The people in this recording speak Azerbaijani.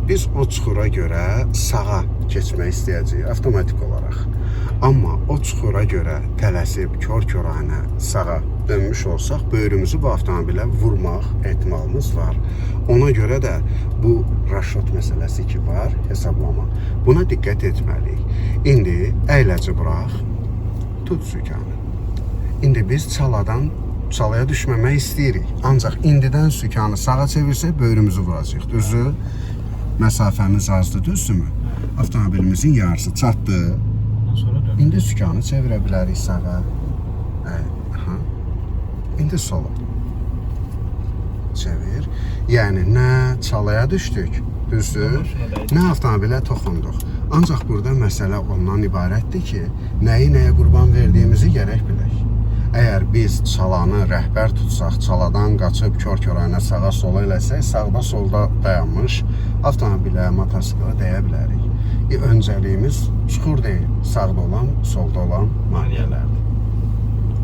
Biz o çuxura görə sağa keçmək istəyəcəyik avtomatik olaraq. Amma o çuxura görə tələsib kör-körənə sağa dönmüş olsaq, böyrümüzü bu avtomobilə vurmaq ehtimalımız var. Ona görə də bu raşot məsələsi ki var, hesablama. Buna diqqət etməliyik. İndi əyləci burax, tut sükanı. İndi biz çalaya düşməmək istəyirik. Ancaq indidən sükanı sağa çevirsək, böyrümüzü vuracaq. Düzdür? Məsafəmiz azdır, düzdürmü? Avtomobilimizin yarısı çatdı. İndi sükanı çevirə bilərik sağa. İndi sola. Çevir. Yəni, nə çalaya düşdük, düzdür? Nə avtomobilə toxunduq. Ancaq burada məsələ ondan ibarətdir ki, nəyi nəyə qurban verdiyimizi gərək bilək. Əgər biz çalanı rəhbər tutsaq, çaladan qaçıb kör-körənə sağa sola eləsək, sağda solda dayanmış avtomobilə, motosikla dəyə bilərik. Öncəliyimiz çuxur deyil, sağda olan, solda olan maneələrdir.